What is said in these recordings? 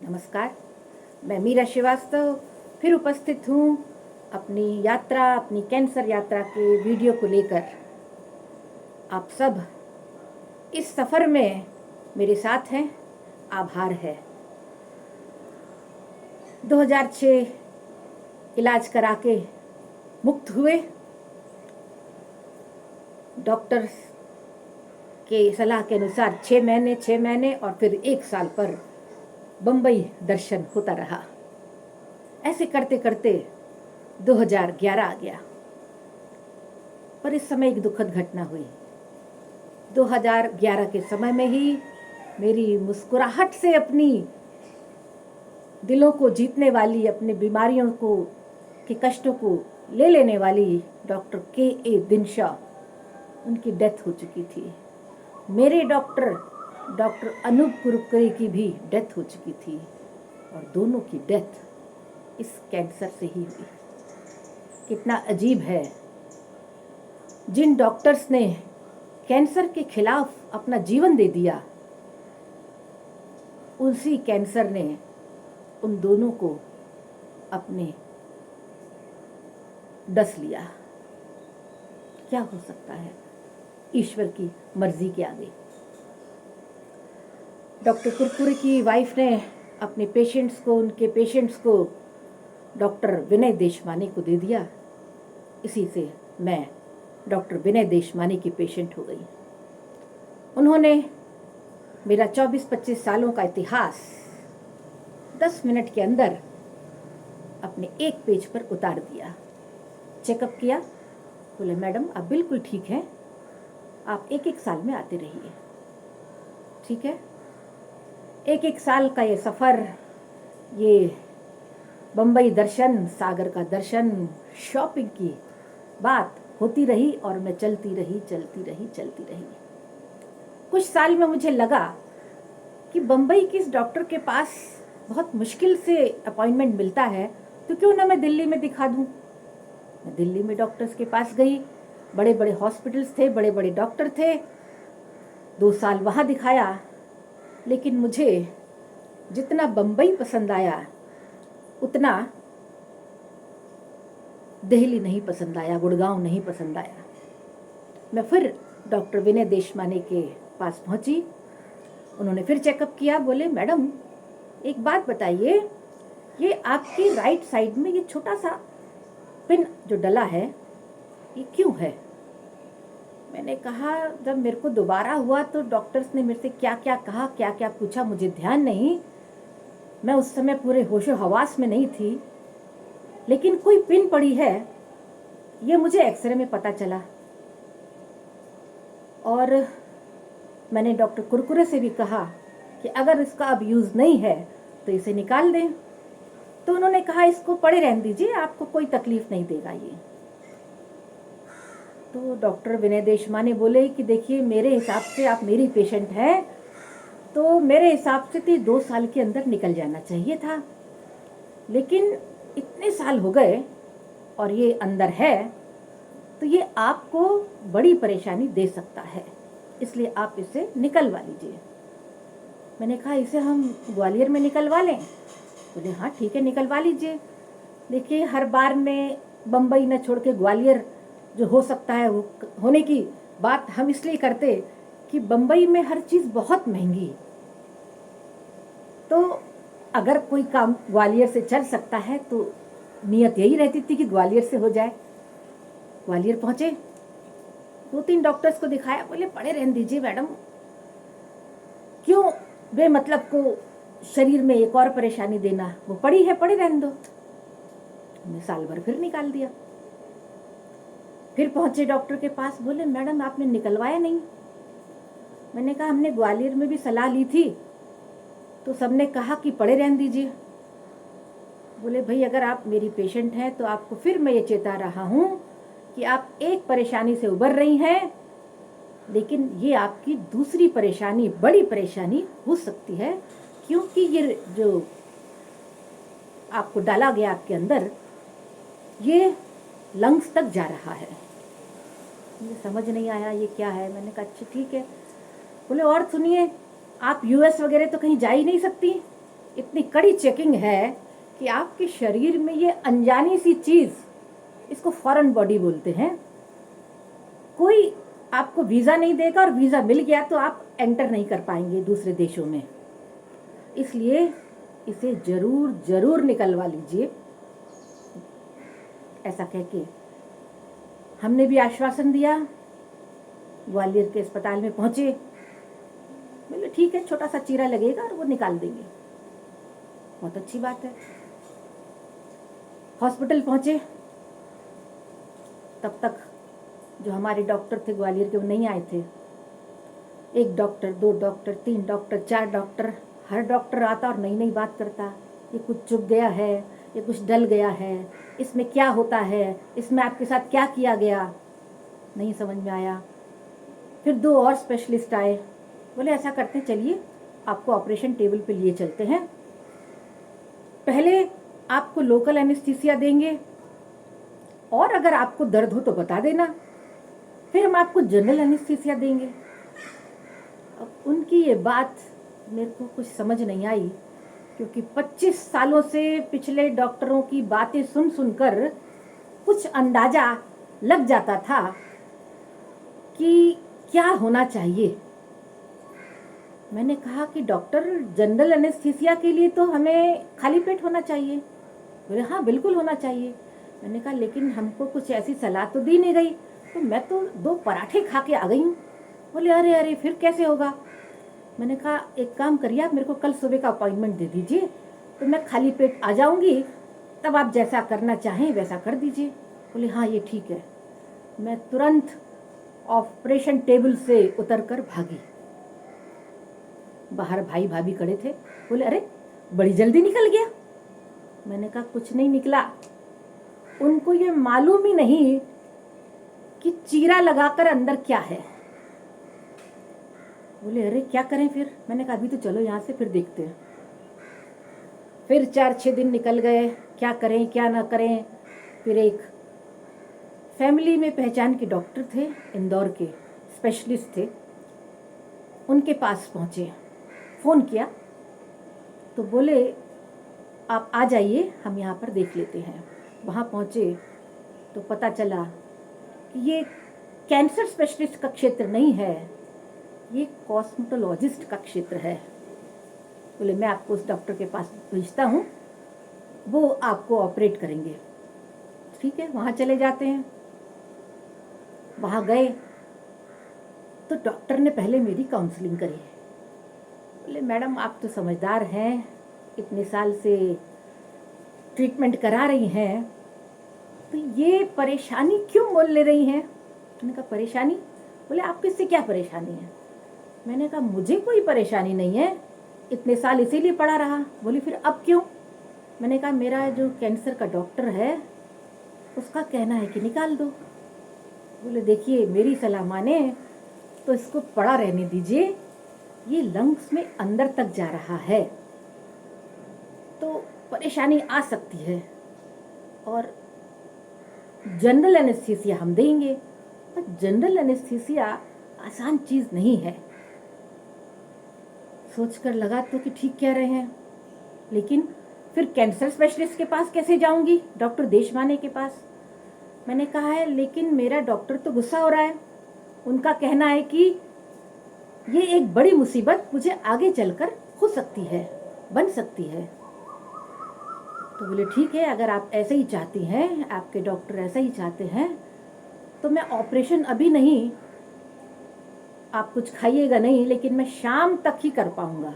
नमस्कार, मैं मीरा श्रीवास्तव फिर उपस्थित हूँ अपनी कैंसर यात्रा के वीडियो को लेकर। आप सब इस सफ़र में मेरे साथ हैं, आभार है। 2006 इलाज करा के मुक्त हुए। डॉक्टर्स के सलाह के अनुसार 6 महीने और फिर 1 साल पर बम्बई दर्शन होता रहा। ऐसे करते करते 2011 आ गया। पर इस समय एक दुखद घटना हुई। 2011 के समय में ही मेरी मुस्कुराहट से अपनी दिलों को जीतने वाली, अपनी बीमारियों को के कष्टों को ले लेने वाली डॉक्टर के दिनशा, उनकी डेथ हो चुकी थी। मेरे डॉक्टर अनूप कुरकरे की भी डेथ हो चुकी थी और दोनों की डेथ इस कैंसर से ही हुई। कितना अजीब है, जिन डॉक्टर्स ने कैंसर के खिलाफ अपना जीवन दे दिया, उसी कैंसर ने उन दोनों को अपने डस लिया। क्या हो सकता है ईश्वर की मर्जी के आगे। डॉक्टर कुरकुरे की वाइफ ने उनके पेशेंट्स को डॉक्टर विनय देशमाने को दे दिया। इसी से मैं डॉक्टर विनय देशमाने की पेशेंट हो गई। उन्होंने मेरा 24-25 सालों का इतिहास 10 मिनट के अंदर अपने एक पेज पर उतार दिया। चेकअप किया, बोले मैडम आप बिल्कुल ठीक हैं, आप 1-1 साल में आते रहिए। ठीक है, 1-1 साल का ये सफ़र, ये बम्बई दर्शन, सागर का दर्शन, शॉपिंग की बात होती रही और मैं चलती रही। कुछ साल में मुझे लगा कि बम्बई के इस डॉक्टर के पास बहुत मुश्किल से अपॉइंटमेंट मिलता है, तो क्यों ना मैं दिल्ली में दिखा दूं। मैं दिल्ली में डॉक्टर्स के पास गई। बड़े बड़े हॉस्पिटल्स थे, बड़े बड़े डॉक्टर थे। 2 साल वहाँ दिखाया, लेकिन मुझे जितना बम्बई पसंद आया उतना दिल्ली नहीं पसंद आया, गुड़गांव नहीं पसंद आया। मैं फिर डॉक्टर विनय देशमाने के पास पहुंची। उन्होंने फिर चेकअप किया। बोले मैडम एक बात बताइए, ये आपकी राइट साइड में ये छोटा सा पिन जो डला है, ये क्यों है? मैंने कहा, जब मेरे को दोबारा हुआ तो डॉक्टर्स ने मेरे से क्या क्या कहा, क्या क्या पूछा, मुझे ध्यान नहीं। मैं उस समय पूरे होशो हवास में नहीं थी, लेकिन कोई पिन पड़ी है, ये मुझे एक्सरे में पता चला। और मैंने डॉक्टर कुरकुरे से भी कहा कि अगर इसका अब यूज़ नहीं है तो इसे निकाल दें। तो उन्होंने कहा इसको पड़े रहने दीजिए, आपको कोई तकलीफ नहीं देगा ये। तो डॉक्टर विनय देशमाने बोले कि देखिए, मेरे हिसाब से आप मेरी पेशेंट हैं, तो मेरे हिसाब से तो 2 साल के अंदर निकल जाना चाहिए था, लेकिन इतने साल हो गए और ये अंदर है, तो ये आपको बड़ी परेशानी दे सकता है, इसलिए आप इसे निकलवा लीजिए। मैंने कहा इसे हम ग्वालियर में निकलवा लें? बोले हाँ ठीक है, निकलवा लीजिए। देखिए, हर बार में बम्बई न छोड़ के ग्वालियर जो हो सकता है वो होने की बात हम इसलिए करते कि बम्बई में हर चीज़ बहुत महंगी। तो अगर कोई काम ग्वालियर से चल सकता है तो नियत यही रहती थी कि ग्वालियर से हो जाए। ग्वालियर पहुँचे, 2-3 डॉक्टर्स को दिखाया। बोले पड़े रहने दीजिए मैडम, क्यों बेमतलब को शरीर में एक और परेशानी देना, वो पड़ी है, पड़े रहने दो। हमने साल भर फिर निकाल दिया। फिर पहुंचे डॉक्टर के पास। बोले मैडम आपने निकलवाया नहीं? मैंने कहा हमने ग्वालियर में भी सलाह ली थी, तो सबने कहा कि पड़े रहने दीजिए। बोले भाई अगर आप मेरी पेशेंट हैं तो आपको फिर मैं ये चेता रहा हूँ कि आप एक परेशानी से उबर रही हैं, लेकिन ये आपकी दूसरी परेशानी, बड़ी परेशानी हो सकती है, क्योंकि ये जो आपको डाला गया आपके अंदर, ये लंग्स तक जा रहा है। मुझे समझ नहीं आया ये क्या है। मैंने कहा अच्छा ठीक है। बोले और सुनिए, आप यूएस वगैरह तो कहीं जा ही नहीं सकती, इतनी कड़ी चेकिंग है कि आपके शरीर में ये अनजानी सी चीज़, इसको फॉरेन बॉडी बोलते हैं, कोई आपको वीज़ा नहीं देगा, और वीज़ा मिल गया तो आप एंटर नहीं कर पाएंगे दूसरे देशों में। इसलिए इसे जरूर जरूर निकलवा लीजिए। ऐसा कह के हमने भी आश्वासन दिया। ग्वालियर के अस्पताल में पहुंचे, बोले ठीक है, छोटा सा चीरा लगेगा और वो निकाल देंगे। बहुत अच्छी बात है। हॉस्पिटल पहुंचे, तब तक जो हमारे डॉक्टर थे ग्वालियर के वो नहीं आए थे। 1 डॉक्टर, 2 डॉक्टर, 3 डॉक्टर, 4 डॉक्टर, हर डॉक्टर आता और नई नई बात करता। ये कुछ चुक गया है, ये कुछ डल गया है, इसमें क्या होता है, इसमें आपके साथ क्या किया गया, नहीं समझ में आया। फिर 2 और स्पेशलिस्ट आए, बोले ऐसा करते हैं, चलिए आपको ऑपरेशन टेबल पे लिए चलते हैं। पहले आपको लोकल एनेस्थीसिया देंगे, और अगर आपको दर्द हो तो बता देना, फिर हम आपको जनरल एनेस्थीसिया देंगे। अब उनकी ये बात मेरे को कुछ समझ नहीं आई, क्योंकि 25 सालों से पिछले डॉक्टरों की बातें सुन सुनकर कुछ अंदाजा लग जाता था कि क्या होना चाहिए। मैंने कहा कि डॉक्टर, जनरल एनेस्थीसिया के लिए तो हमें खाली पेट होना चाहिए। बोले हाँ बिल्कुल होना चाहिए। मैंने कहा लेकिन हमको कुछ ऐसी सलाह तो दी नहीं गई, तो मैं तो 2 पराठे खा के आ गई हूँ। बोले अरे अरे फिर कैसे होगा। मैंने कहा एक काम करिए, आप मेरे को कल सुबह का अपॉइंटमेंट दे दीजिए, तो मैं खाली पेट आ जाऊँगी, तब आप जैसा करना चाहें वैसा कर दीजिए। बोले हाँ ये ठीक है। मैं तुरंत ऑपरेशन टेबल से उतर कर भागी। बाहर भाई भाभी खड़े थे, बोले अरे बड़ी जल्दी निकल गया। मैंने कहा कुछ नहीं निकला, उनको ये मालूम ही नहीं कि चीरा लगाकर अंदर क्या है। बोले अरे क्या करें फिर। मैंने कहा अभी तो चलो यहाँ से, फिर देखते हैं। फिर 4-6 दिन निकल गए, क्या करें क्या ना करें। फिर एक फैमिली में पहचान के डॉक्टर थे, इंदौर के स्पेशलिस्ट थे, उनके पास पहुँचे। फ़ोन किया तो बोले आप आ जाइए, हम यहाँ पर देख लेते हैं। वहाँ पहुँचे तो पता चला कि ये कैंसर स्पेशलिस्ट का क्षेत्र नहीं है, ये कॉस्मेटोलॉजिस्ट का क्षेत्र है। बोले मैं आपको उस डॉक्टर के पास भेजता हूँ, वो आपको ऑपरेट करेंगे। ठीक है, वहाँ चले जाते हैं। वहाँ गए तो डॉक्टर ने पहले मेरी काउंसलिंग करी। बोले मैडम आप तो समझदार हैं, इतने साल से ट्रीटमेंट करा रही हैं, तो ये परेशानी क्यों मोल ले रही हैं। मैंने कहा परेशानी। बोले आपको इससे क्या परेशानी है। मैंने कहा मुझे कोई परेशानी नहीं है, इतने साल इसीलिए पड़ा रहा। बोली फिर अब क्यों। मैंने कहा मेरा जो कैंसर का डॉक्टर है उसका कहना है कि निकाल दो। बोले देखिए मेरी सलाह माने तो इसको पड़ा रहने दीजिए, ये लंग्स में अंदर तक जा रहा है तो परेशानी आ सकती है, और जनरल एनेस्थीसिया हम देंगे, पर जनरल एनेस्थीसिया आसान चीज़ नहीं है। सोचकर लगा तो कि ठीक कह रहे हैं, लेकिन फिर कैंसर स्पेशलिस्ट के पास कैसे जाऊंगी, डॉक्टर देशमाने के पास। मैंने कहा है लेकिन मेरा डॉक्टर तो गुस्सा हो रहा है, उनका कहना है कि ये एक बड़ी मुसीबत मुझे आगे चलकर हो सकती है, बन सकती है। तो बोले ठीक है, अगर आप ऐसे ही चाहती हैं, आपके डॉक्टर ऐसा ही चाहते हैं, तो मैं ऑपरेशन अभी नहीं, आप कुछ खाइएगा नहीं, लेकिन मैं शाम तक ही कर पाऊंगा,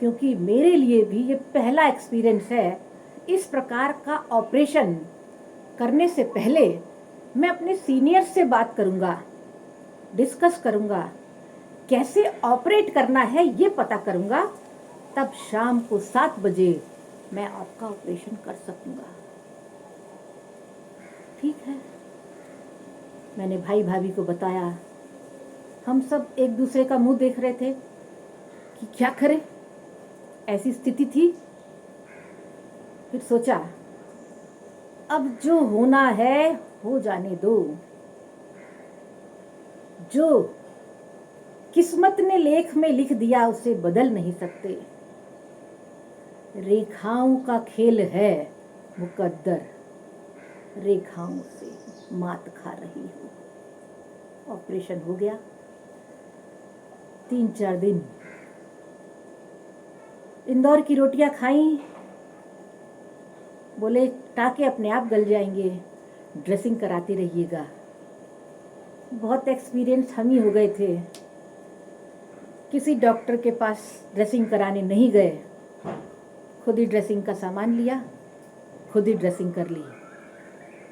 क्योंकि मेरे लिए भी ये पहला एक्सपीरियंस है। इस प्रकार का ऑपरेशन करने से पहले मैं अपने सीनियर से बात करूंगा, डिस्कस करूंगा, कैसे ऑपरेट करना है ये पता करूंगा, तब शाम को 7 बजे मैं आपका ऑपरेशन कर सकूंगा। ठीक है, मैंने भाई भाभी को बताया। हम सब एक दूसरे का मुंह देख रहे थे कि क्या करें, ऐसी स्थिति थी। फिर सोचा अब जो होना है हो जाने दो, जो किस्मत ने लेख में लिख दिया उसे बदल नहीं सकते। रेखाओं का खेल है मुकद्दर, रेखाओं से मात खा रही हूँ। ऑपरेशन हो गया। 3-4 दिन इंदौर की रोटियां खाई। बोले टाके अपने आप गल जाएंगे, ड्रेसिंग कराती रहिएगा। बहुत एक्सपीरियंस हम ही हो गए थे। किसी डॉक्टर के पास ड्रेसिंग कराने नहीं गए, खुद ही ड्रेसिंग का सामान लिया, खुद ही ड्रेसिंग कर ली।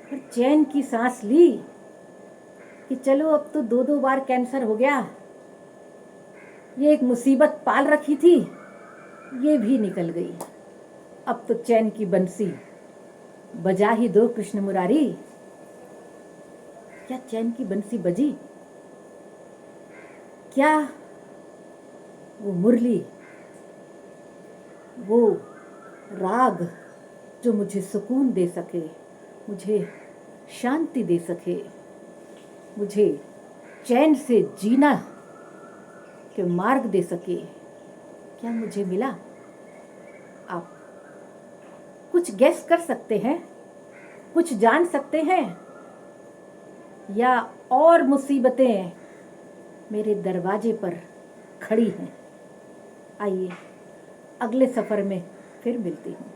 फिर चैन की सांस ली कि चलो अब तो 2-2 बार कैंसर हो गया, ये एक मुसीबत पाल रखी थी, ये भी निकल गई। अब तो चैन की बंसी बजा ही दो कृष्ण मुरारी। क्या चैन की बंसी बजी? क्या वो मुरली, वो राग जो मुझे सुकून दे सके, मुझे शांति दे सके, मुझे चैन से जीना के मार्ग दे सके, क्या मुझे मिला? आप कुछ गैस कर सकते हैं, कुछ जान सकते हैं, या और मुसीबतें मेरे दरवाजे पर खड़ी हैं? आइए अगले सफ़र में फिर मिलती हूँ।